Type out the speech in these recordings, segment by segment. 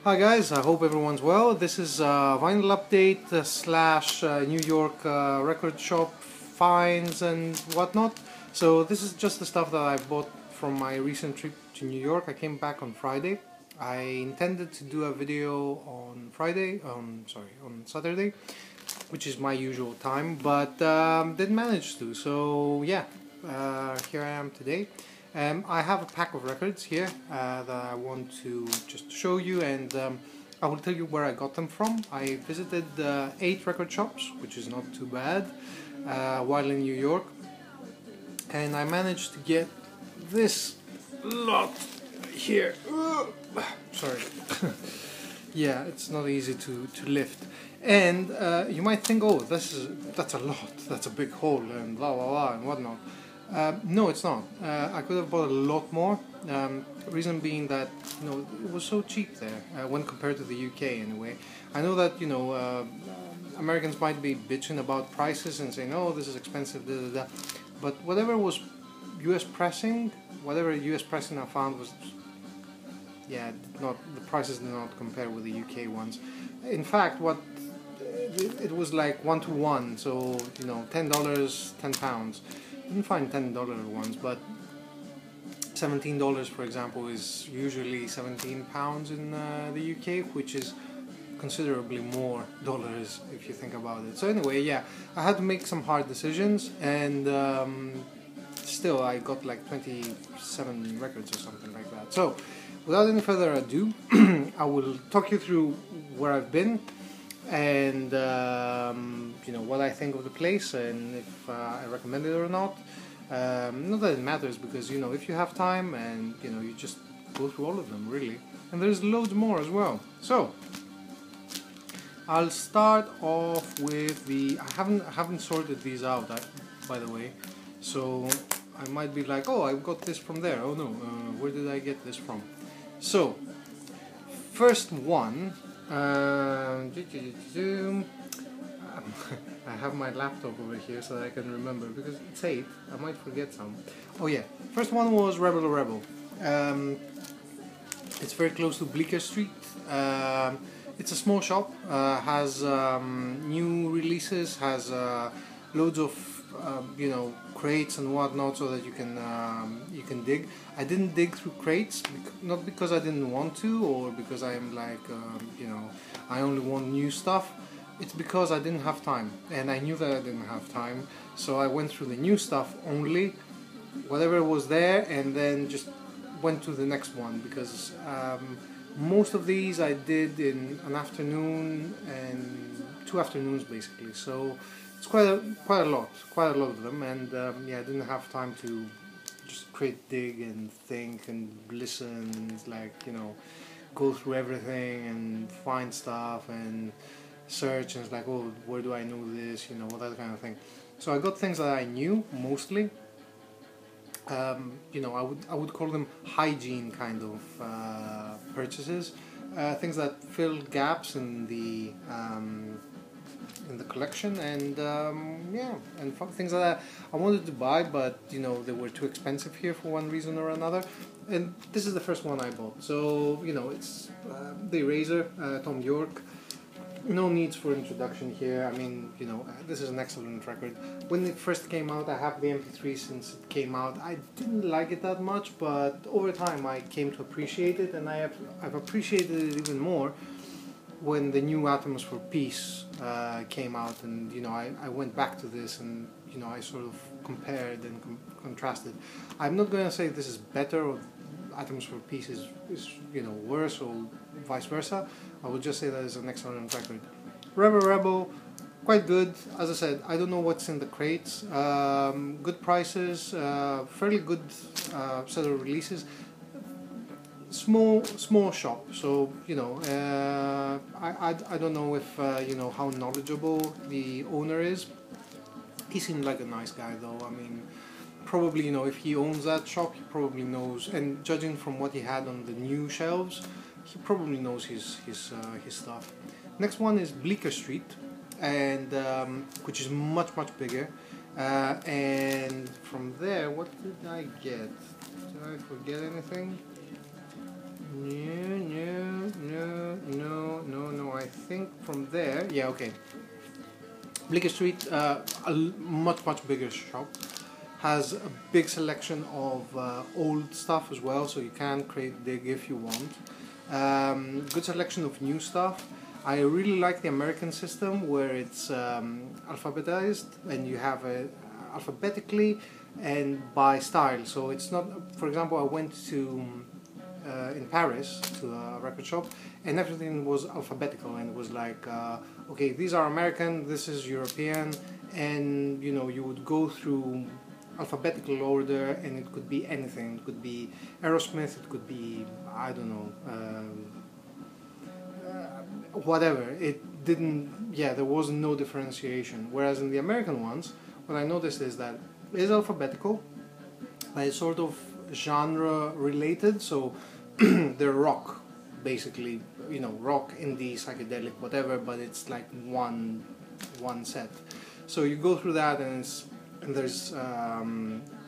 Hi guys, I hope everyone's well. This is a vinyl update slash New York record shop finds and whatnot. So this is just the stuff that I bought from my recent trip to New York. I came back on Friday. I intended to do a video on on Saturday, which is my usual time, but didn't manage to. So yeah, here I am today. I have a pack of records here that I want to just show you, and I will tell you where I got them from. I visited 8 record shops, which is not too bad, while in New York, and I managed to get this lot here. Sorry. Yeah, it's not easy to lift. And you might think, oh, that's a lot, that's a big haul, and blah blah blah and whatnot. No, it's not. I could have bought a lot more. Reason being that it was so cheap there when compared to the UK anyway. I know that Americans might be bitching about prices and saying, "Oh, this is expensive," da da da. But whatever was US pressing I found was, yeah, the prices did not compare with the UK ones. In fact, it was like 1-to-1, so $10, £10. Didn't find $10 ones, but $17, for example, is usually £17 in the UK, which is considerably more dollars if you think about it. So anyway, yeah, I had to make some hard decisions, and still I got like 27 records or something like that. So without any further ado, I will talk you through where I've been, and what I think of the place, and if I recommend it or not. Not that it matters, because if you have time, and you just go through all of them really, and there's loads more as well. So I'll start off with I haven't sorted these out, by the way, so I might be like, oh, I got this from there, oh no, where did I get this from? So first one, I have my laptop over here so that I can remember, because it's 8, I might forget some. Oh yeah, first one was Rebel. It's very close to Bleecker Street. It's a small shop, has new releases, has loads of crates and whatnot, so that you can dig. I didn't dig through crates, not because I didn't want to, or because I am like I only want new stuff. It's because I didn't have time, and I knew that I didn't have time, so I went through the new stuff only, whatever was there, and then just went to the next one, because most of these I did in an afternoon and 2 afternoons basically, so it's quite a lot of them, and yeah, I didn't have time to just dig and think and listen, like go through everything and find stuff and search, and it's like, oh, where do I know this, that kind of thing. So I got things that I knew mostly. I would call them hygiene kind of purchases, things that fill gaps in the collection, and yeah, and things that I wanted to buy, but they were too expensive here for one reason or another. And this is the first one I bought. So it's the Eraser, Tom York. No needs for introduction here. I mean, this is an excellent record. When it first came out, I have the MP3 since it came out. I didn't like it that much, but over time I came to appreciate it, and I've appreciated it even more when the new Atoms for Peace came out, and I went back to this, and I sort of compared and contrasted. I'm not going to say this is better, or Atoms for Peace is worse, or vice versa. I would just say that it's an excellent record. Rebel, quite good. As I said, I don't know what's in the crates. Good prices, fairly good set of releases. Small shop, so I don't know if how knowledgeable the owner is. He seemed like a nice guy, though. I mean, probably if he owns that shop, he probably knows, and judging from what he had on the new shelves, he probably knows his stuff. Next one is Bleecker Street, and which is much bigger, and from there, what did I get? Did I forget anything? No. think from there, yeah, okay. Bleecker Street, a much bigger shop, has a big selection of old stuff as well, so you can dig if you want. Good selection of new stuff. I really like the American system where it's alphabetized and you have it alphabetically and by style. So it's not, for example, I went to in Paris to a record shop and everything was alphabetical and it was like okay, these are American, this is European, and you know, you would go through alphabetical order and it could be anything. It could be Aerosmith, it could be, I don't know, whatever. It didn't, yeah, there was no differentiation. Whereas in the American ones, what I noticed is that it is alphabetical, but it's sort of genre related, so they're rock, basically, you know, rock, indie, psychedelic, whatever, but it's like one set. So you go through that and there's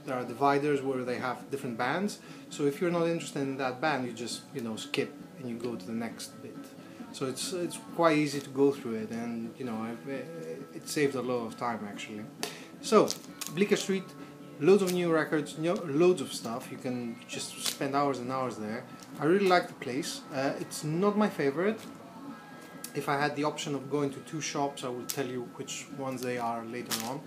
there are dividers where they have different bands, so if you're not interested in that band, you just, you know, skip and you go to the next bit. So it's quite easy to go through it, and you know, it saved a lot of time actually. So Bleecker Street, loads of new records, loads of stuff. You can just spend hours and hours there. I really like the place. It's not my favorite. If I had the option of going to two shops, I will tell you which ones they are later on.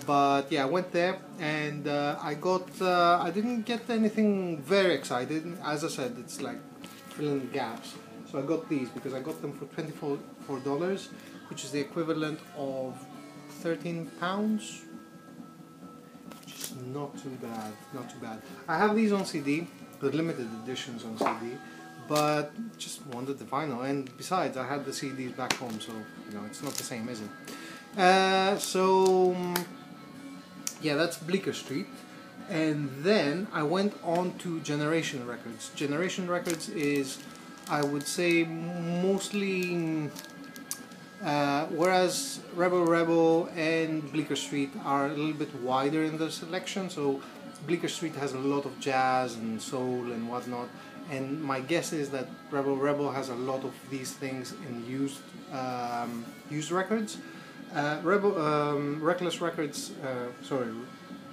But yeah, I went there and I didn't get anything very exciting. As I said, it's like filling the gaps. So I got these because I got them for $24, which is the equivalent of £13, which is not too bad, not too bad. I have these on CD, the limited editions on CD, but just wanted the vinyl, and besides I had the CDs back home, so you know, it's not the same, is it? So yeah, that's Bleecker Street. And then I went on to Generation Records. Generation Records is, I would say, mostly whereas Rebel and Bleecker Street are a little bit wider in their selection, so Bleecker Street has a lot of jazz and soul and whatnot, and my guess is that Rebel has a lot of these things in used records. Reckless Records,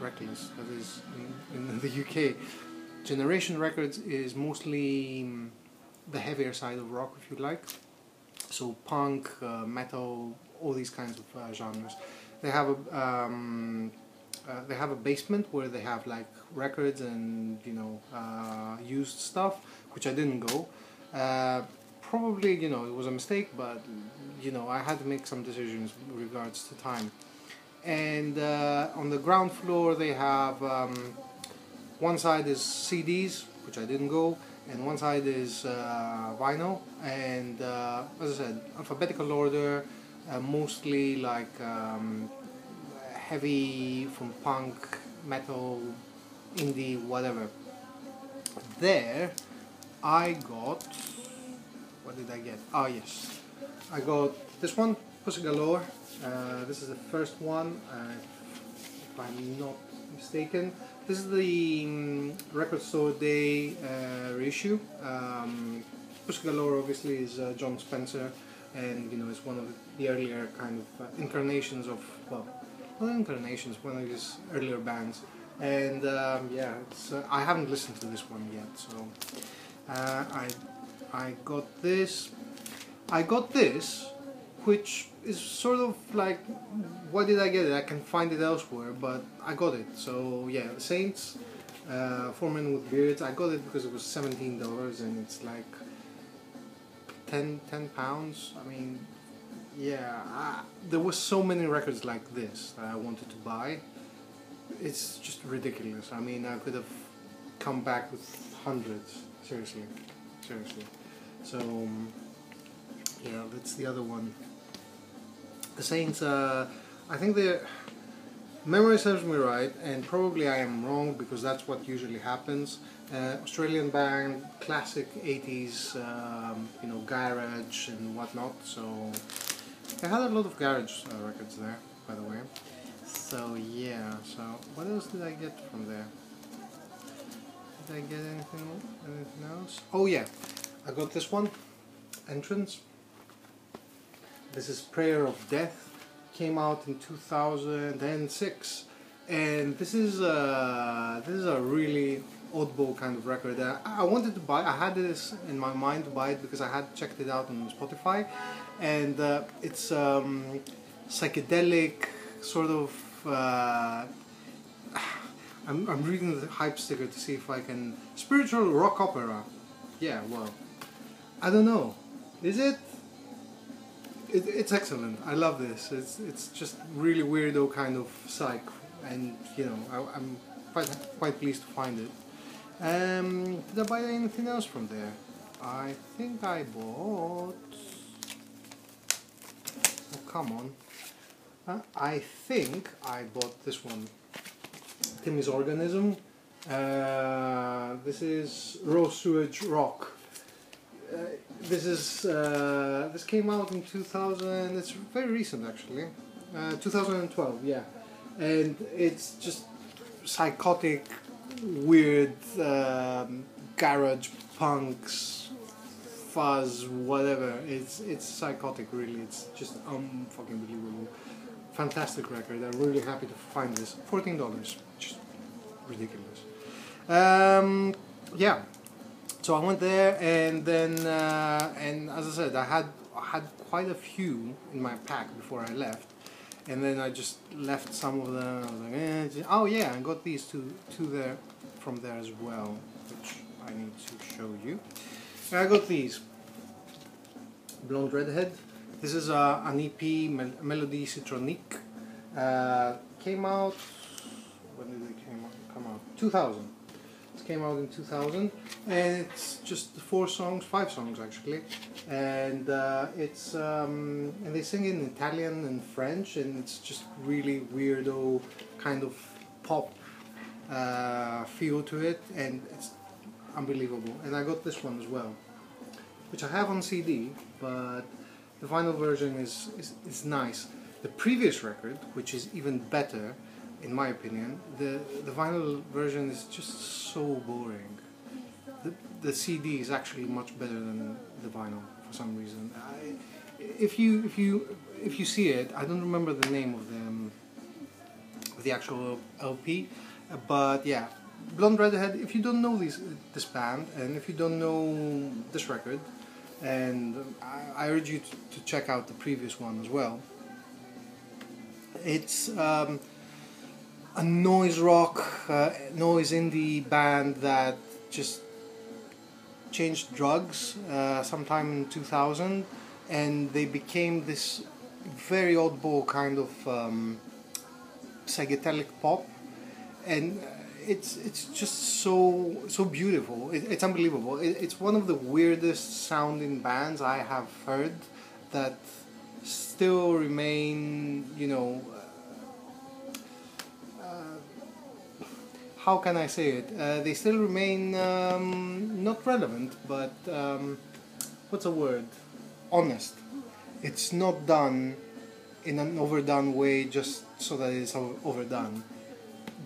Reckless, that is in the UK. Generation Records is mostly the heavier side of rock, if you like. So punk, metal, all these kinds of genres. They have a basement where they have like records and, you know, used stuff, which I didn't go. Probably, you know, it was a mistake, but you know, I had to make some decisions with regards to time. And on the ground floor they have one side is CDs, which I didn't go, and one side is vinyl, and as I said, alphabetical order, mostly like heavy from punk, metal, indie, whatever. There I got, what did I get? Ah yes, I got this one, Pussy Galore. This is the first one, if I'm not mistaken. This is the Record Store Day reissue. Pussy Galore obviously is John Spencer, and you know, it's one of the earlier kind of incarnations of, well, not incarnations, one of his earlier bands. And yeah, it's, I haven't listened to this one yet, so I got this. I got this, which is sort of like, why did I get it? I can find it elsewhere, but I got it. So yeah, Saints, Four Men with Beards. I got it because it was $17 and it's like 10 pounds. I mean, yeah, there was so many records like this that I wanted to buy. It's just ridiculous. I mean, I could have come back with hundreds. Seriously. So yeah, that's the other one. The Saints, I think the memory serves me right, and probably I am wrong because that's what usually happens. Australian band, classic 80s, you know, garage and whatnot. So I had a lot of garage records there, by the way. So yeah. So what else did I get from there? Did I get anything else? Oh yeah, I got this one, Entrance. This is Prayer of Death. Came out in 2006, and this is a really oddball kind of record. I wanted to buy. I had this in my mind to buy it because I had checked it out on Spotify, and it's psychedelic sort of. I'm reading the hype sticker to see if I can spiritual rock opera. Yeah, well, I don't know. Is it? It's excellent. I love this. It's just really weirdo kind of psych, and you know I'm quite pleased to find it. Did I buy anything else from there? I think I bought. Oh come on! I think I bought this one. Timmies Organism. This is Raw Sewage Rock. This came out in 2000. It's very recent actually, 2012. Yeah, and it's just psychotic, weird garage punks, fuzz, whatever. It's psychotic really. It's just fucking believable. Fantastic record. I'm really happy to find this. $14, just ridiculous. Yeah. So I went there, and then, and as I said, I had quite a few in my pack before I left, and then I just left some of them. I was like, oh yeah, I got these two there from there as well, which I need to show you. And I got these. Blonde Redhead. This is an EP, Melody Citronique. Came out. When did it come out? 2000. Came out in 2000, and it's just 5 songs actually, and it's and they sing in Italian and French, and it's just really weirdo kind of pop feel to it, and it's unbelievable. And I got this one as well, which I have on CD, but the vinyl version is nice. The previous record, which is even better, in my opinion, the vinyl version is just so boring. The CD is actually much better than the vinyl for some reason. If you see it, I don't remember the name of the actual LP, but yeah, Blonde Redhead. If you don't know this band, and if you don't know this record, and I urge you to check out the previous one as well. It's a noise rock, noise indie band that just changed drugs sometime in 2000, and they became this very oddball kind of psychedelic pop, and it's just so beautiful. It's unbelievable. It's one of the weirdest sounding bands I have heard that still remain, you know. How can I say it? They still remain not relevant, but what's a word? Honest. It's not done in an overdone way just so that it's overdone.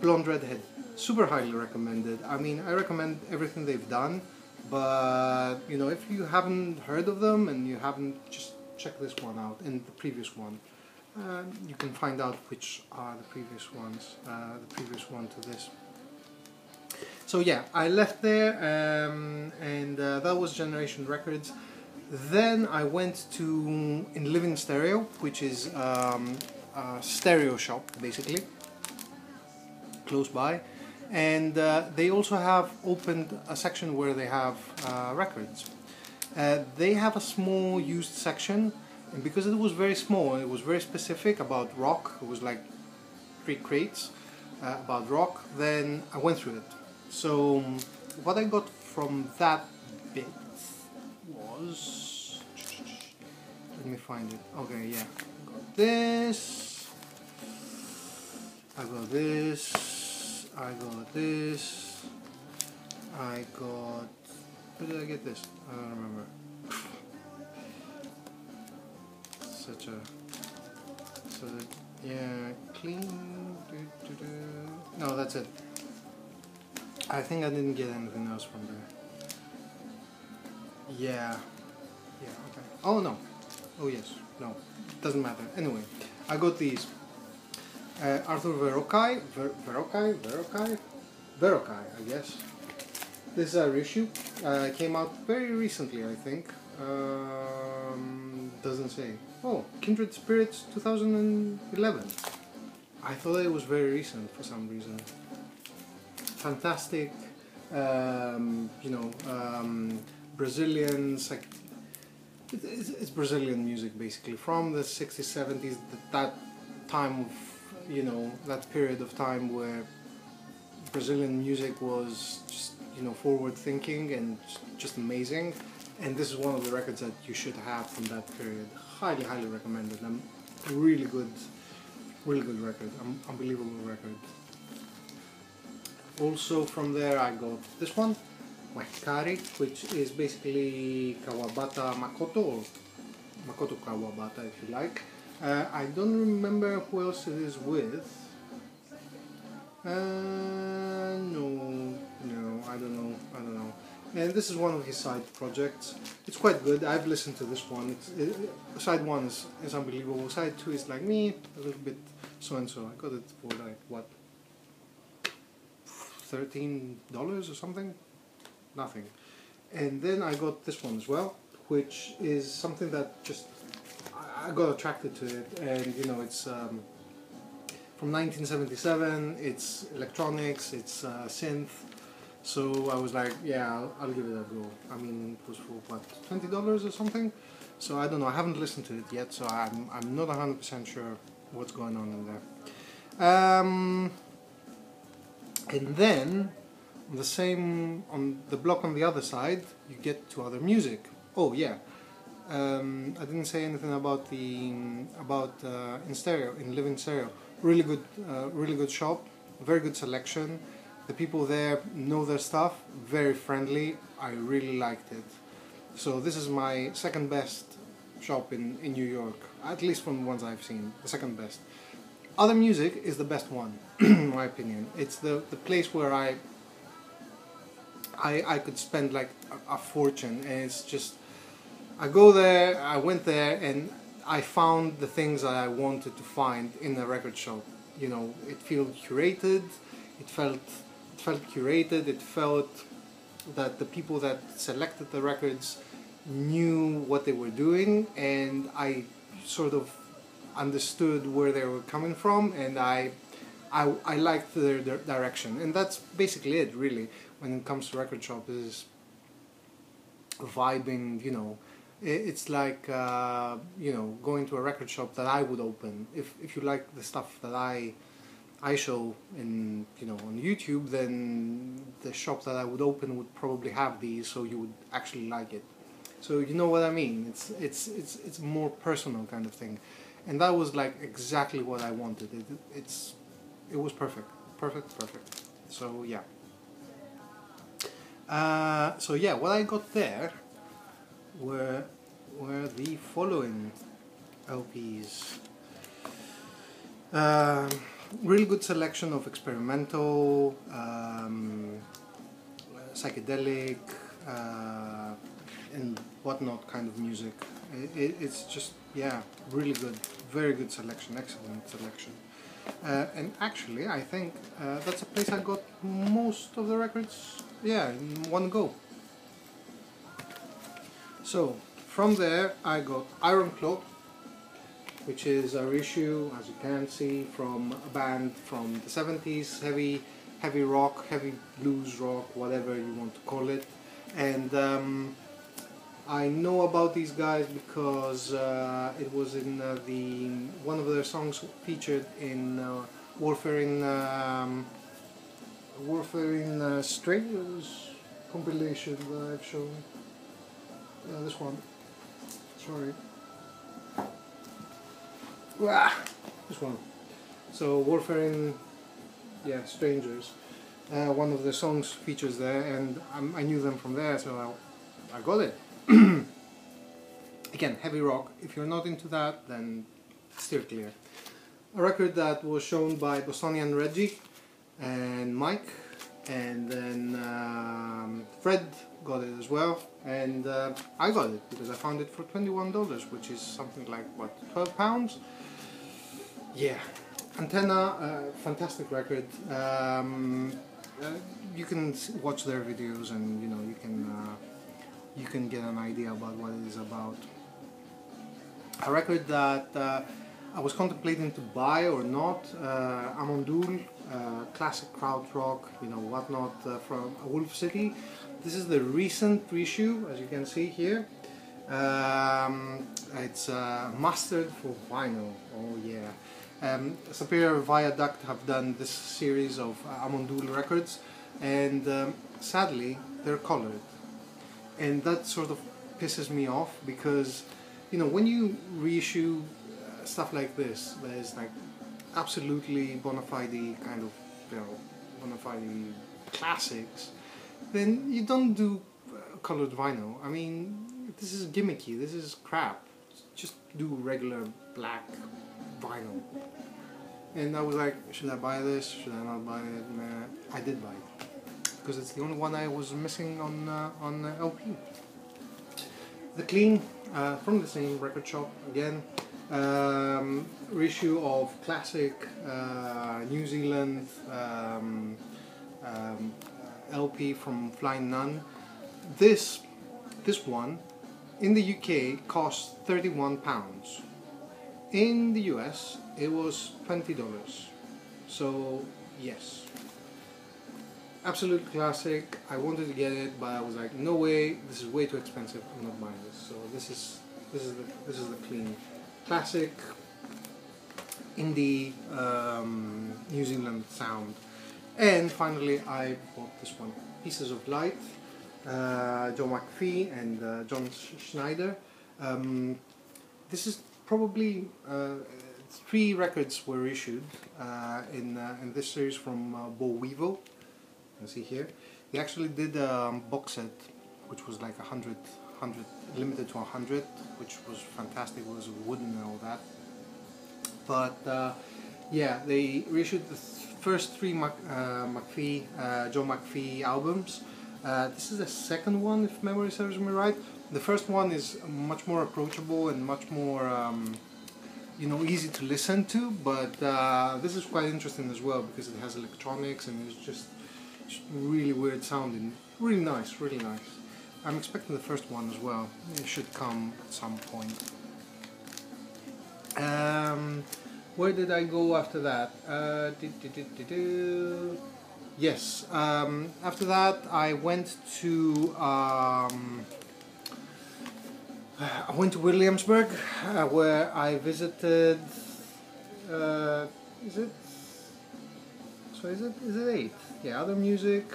Blonde Redhead, super highly recommended. I mean, I recommend everything they've done, but you know, if you haven't heard of them and you haven't, just check this one out and the previous one. You can find out which are the previous ones, the previous one to this. So yeah, I left there, and that was Generation Records. Then I went to In Living Stereo, which is a stereo shop basically, close by, and they also have opened a section where they have records. They have a small used section, and because it was very small, it was very specific about rock. It was like 3 crates about rock. Then I went through it. So what I got from that bit was, let me find it. Okay, yeah, I got this, I got this, I got this, I got, where did I get this? I don't remember. Yeah, clean, no, that's it. I think I didn't get anything else from there. Yeah, okay. Oh no, Oh yes, no, doesn't matter. Anyway, I got these. Arthur Verocai, Verocai, I guess. This is a reissue. Came out very recently, I think. Doesn't say. Oh, Kindred Spirits 2011. I thought it was very recent for some reason. Fantastic, Brazilian, it's Brazilian music basically from the 60s, 70s, that time of, that period of time where Brazilian music was just, forward thinking and just amazing. And this is one of the records that you should have from that period. Highly, highly recommended. Really good record. Unbelievable record. Also from there I got this one, Mahikari, which is basically Kawabata Makoto, or Makoto Kawabata if you like. I don't remember who else it is with. No, I don't know. And this is one of his side projects. It's quite good. I've listened to this one. Side 1 is unbelievable. Side 2 is like me, a little bit so and so. I got it for like what, $13 or something? Nothing. And then I got this one as well, which is something that just I got attracted to it, and it's from 1977. It's electronics, it's synth. So I was like, yeah, I'll give it a go. I mean, it was for what, $20 or something? So I don't know. I haven't listened to it yet, so I'm not 100% sure what's going on in there. And then on the block on the other side, you get to other music. Oh yeah, I didn't say anything about in stereo, in living stereo. Really good shop, very good selection. The people there know their stuff, very friendly. I really liked it. So this is my second best shop in New York, at least from the ones I've seen, the second best. Other Music is the best one, in my opinion. It's the place where I could spend like a fortune, and it's just, I went there and I found the things that I wanted to find in a record shop. It felt curated, it felt curated, it felt that the people that selected the records knew what they were doing, and I sort of understood where they were coming from, and I liked their direction. And that's basically it, really, when it comes to record shop, is vibing. It's like going to a record shop that I would open. If you like the stuff that I show on YouTube, then the shop that I would open would probably have these, so you would actually like it. So you know what I mean? It's a more personal kind of thing, and that was like exactly what I wanted. It was perfect. So yeah. What I got there were the following LPs. Really good selection of experimental, psychedelic, and whatnot kind of music. It's just, yeah, really good, very good selection, excellent selection. And actually, I think that's a place I got most of the records, yeah, in one go. So from there I got Iron Claw, which is a reissue, as you can see, from a band from the 70s, heavy rock, heavy blues rock, whatever you want to call it. And I know about these guys because it was in one of their songs featured in Warfare in Strangers compilation that I've shown. This one. Sorry. This one. So Warfare in Strangers. One of the songs features there, and I knew them from there, so I got it. Again, heavy rock. If you're not into that, then steer clear. A record that was shown by Bostonian Reggie and Mike, and then Fred got it as well, and I got it because I found it for $21, which is something like what, £12? Yeah, Antenna, fantastic record. You can watch their videos, and you know you can get an idea about what it is about. A record that I was contemplating to buy or not, Amondul, classic krautrock, you know, whatnot, from Wolf City. This is the recent reissue, as you can see here. It's mastered for vinyl. Oh yeah. Superior Viaduct have done this series of Amondul records, and sadly they're colored, and that sort of pisses me off, because you know, when you reissue stuff like this, there's like absolutely bona fide kind of, you know, bona fide classics, then you don't do colored vinyl. I mean, this is gimmicky, this is crap. Just do regular black vinyl. And I was like, should I buy this? Should I not buy it? Nah, I did buy it because it's the only one I was missing on LP. The Clean, from the same record shop again, reissue of classic New Zealand LP from Flying Nun. This one in the UK cost £31. In the US it was $20. So yes, absolute classic. I wanted to get it, but I was like, no way, this is way too expensive, I'm not buying this. So this is the Clean classic indie New Zealand sound. And finally I bought this one, Pieces of Light, Joe McPhee and John Schneider. This is probably 3 records were issued in this series from Bo Weevil. You can see here. They actually did a box set, which was like 100, limited to 100, which was fantastic. It was wooden and all that. But yeah, they reissued the first 3 Joe McPhee albums. This is the second one, if memory serves me right. The first one is much more approachable and much more, you know, easy to listen to. But this is quite interesting as well, because it has electronics and it's just really weird sounding. Really nice, really nice. I'm expecting the first one as well. It should come at some point. Where did I go after that? Yes, after that I went to Williamsburg, where I visited. Is it 8? Yeah, other music.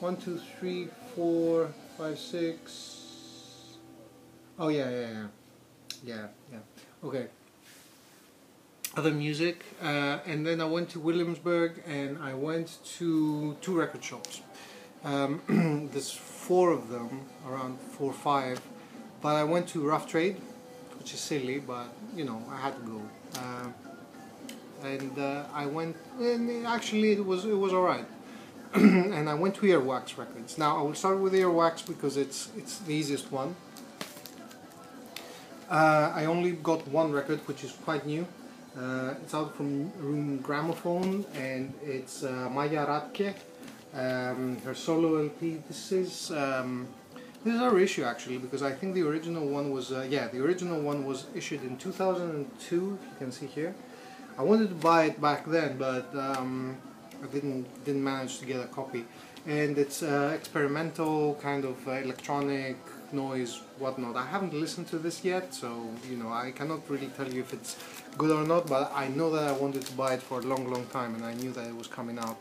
1, 2, 3, 4, 5, 6. Oh yeah. Okay. Other music, and then I went to Williamsburg, and I went to 2 record shops. There's 4 of them, around 4 or 5, but I went to Rough Trade, which is silly, but you know, I had to go. And I went, and actually it was alright. And I went to Earwax Records. Now I will start with Earwax because it's the easiest one. I only got 1 record, which is quite new. It's out from Room Gramophone, and it's Maya Radke, her solo LP. This is a reissue actually, because I think the original one was the original one was issued in 2002. You can see here. I wanted to buy it back then, but I didn't manage to get a copy. And it's experimental kind of electronic noise, whatnot. I haven't listened to this yet, so you know, I cannot really tell you if it's good or not, but I know that I wanted to buy it for a long time, and I knew that it was coming out.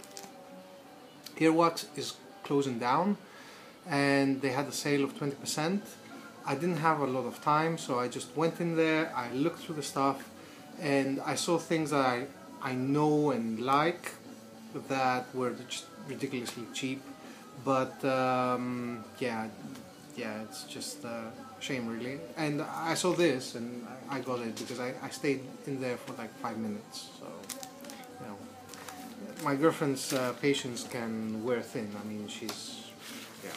Earwax is closing down, and they had a sale of 20%. I didn't have a lot of time, so I just went in there, I looked through the stuff, and I saw things that I know and like that were just ridiculously cheap. But yeah, it's just a shame really. And I saw this and I got it because I stayed in there for like 5 minutes. So, you know, my girlfriend's patience can wear thin. I mean, she's, yeah.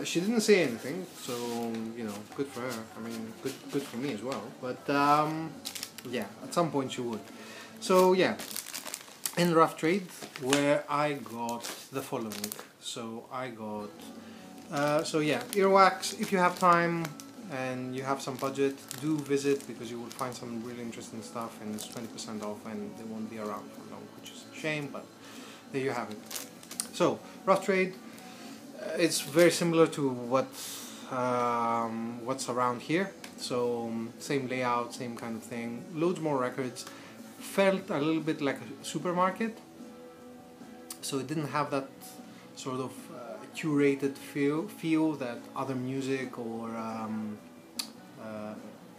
She didn't say anything, so you know, good for her. I mean, good for me as well. But yeah, at some point she would. So yeah, in rough trade, where I got the following. So I got. So yeah, earwax. If you have time and you have some budget, do visit because you will find some really interesting stuff, and it's 20% off, and they won't be around for long, which is a shame. But there you have it. So rough trade. It's very similar to what's around here. So same layout, same kind of thing. Loads more records. Felt a little bit like a supermarket. So it didn't have that sort of curated feel that other music or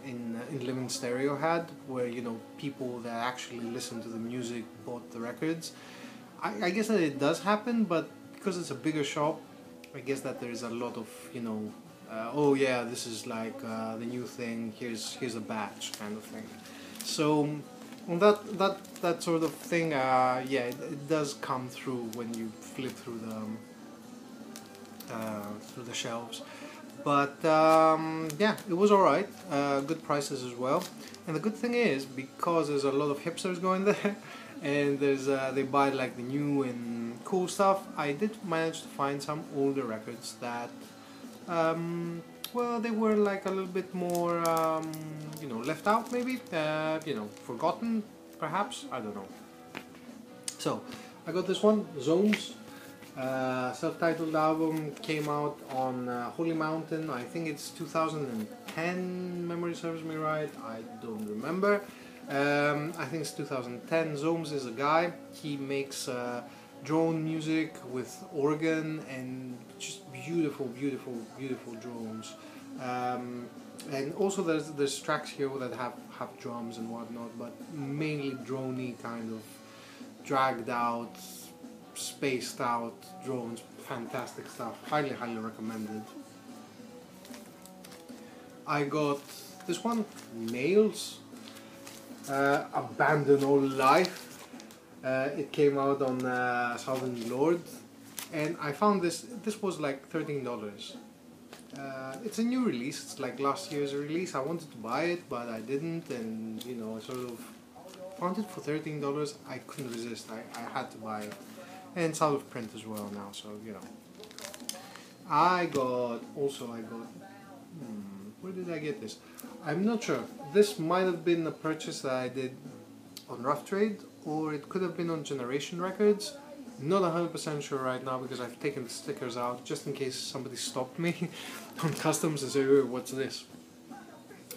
in living stereo had, where you know people that actually listen to the music bought the records. I guess that it does happen, but because it's a bigger shop, I guess that there is a lot of, you know, oh yeah, this is like the new thing. Here's a batch kind of thing. So on that sort of thing, yeah, it does come through when you flip through the shelves. But yeah, it was alright. Good prices as well. And the good thing is, because there's a lot of hipsters going there, and there's they buy like the new and cool stuff, I did manage to find some older records that well, they were like a little bit more you know, left out maybe, you know, forgotten perhaps, I don't know. So I got this one, Zones, self-titled album, came out on Holy Mountain. I think it's 2010, memory serves me right, I don't remember. I think it's 2010. Zomes is a guy, he makes drone music with organ and just beautiful drones. And also there's tracks here that have drums and whatnot, but mainly droney kind of dragged out, spaced out drones. Fantastic stuff, highly recommended. I got this one, Males, Abandon All Life. It came out on Southern Lord, and I found this was like $13. It's a new release, it's like last year's release. I wanted to buy it, but I didn't, and you know, I sort of found it for $13. I couldn't resist, I had to buy it. And it's out of print as well now, so you know. I got, where did I get this? I'm not sure. This might have been a purchase that I did on Rough Trade, or it could have been on Generation Records. Not 100% sure right now because I've taken the stickers out just in case somebody stopped me on customs and said, oh, what's this?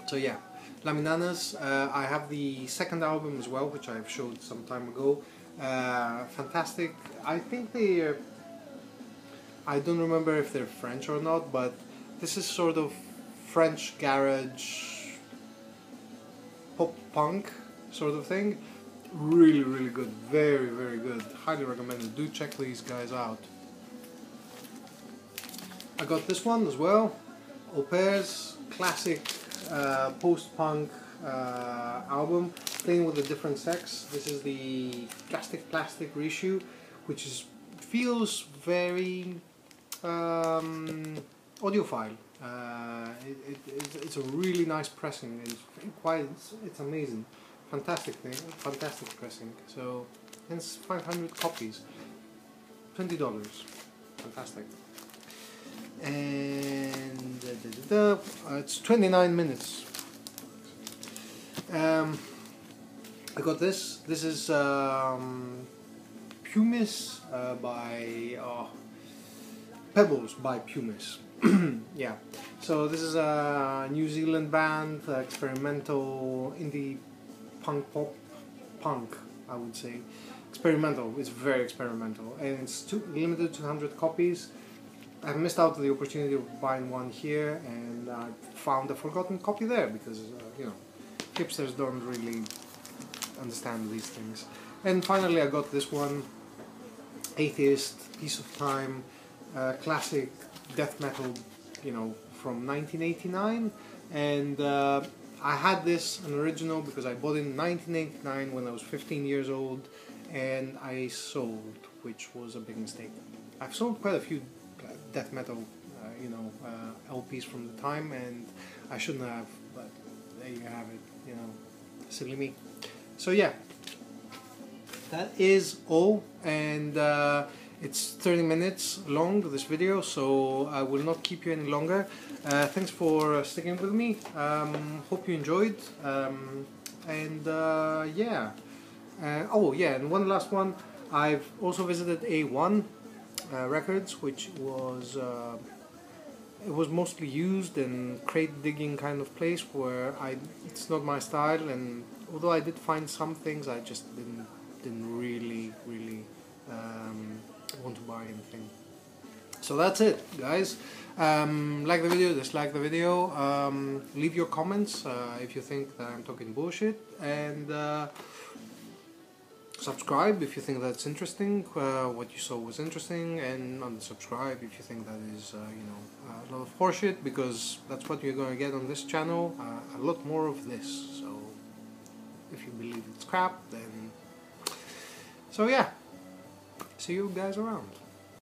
So yeah, Laminates. I have the second album as well, which I've showed some time ago. Fantastic. I think they I don't remember if they're French or not, but this is sort of French garage pop punk sort of thing. Really good, very good, highly recommended. Do check these guys out. I got this one as well, Au Pair's classic post-punk album, playing with a different sex. This is the plastic reissue, which feels very audiophile. It's a really nice pressing. It's amazing. Fantastic thing, fantastic pressing. So, and it's 500 copies, $20. Fantastic. And it's 29 minutes. I got this. This is Pumas by Pebbles by Pumas. Yeah. So this is a New Zealand band, experimental indie punk, I would say. Experimental, it's very experimental, and it's limited to 100 copies. I missed out on the opportunity of buying one here, and I found a forgotten copy there because you know, hipsters don't really understand these things. And finally I got this one, Atheist, Piece of Time, classic death metal, you know, from 1989, and I had this, an original, because I bought it in 1989 when I was 15 years old, and I sold, which was a big mistake. I've sold quite a few death metal you know, LPs from the time, and I shouldn't have, but there you have it, you know, silly me. So yeah, that is all, and it's 30 minutes long, this video, so I will not keep you any longer. Thanks for sticking with me. Hope you enjoyed, and yeah. Oh yeah, and one last one. I've also visited A1 Records, which was it was mostly used and crate digging kind of place where it's not my style, and although I did find some things, I just didn't really want to buy anything. So that's it, guys. Like the video, dislike the video, leave your comments if you think that I'm talking bullshit, and subscribe if you think that's interesting, what you saw was interesting, and unsubscribe if you think that is you know, a lot of horseshit, because that's what you're going to get on this channel, a lot more of this. So if you believe it's crap, then so yeah, see you guys around.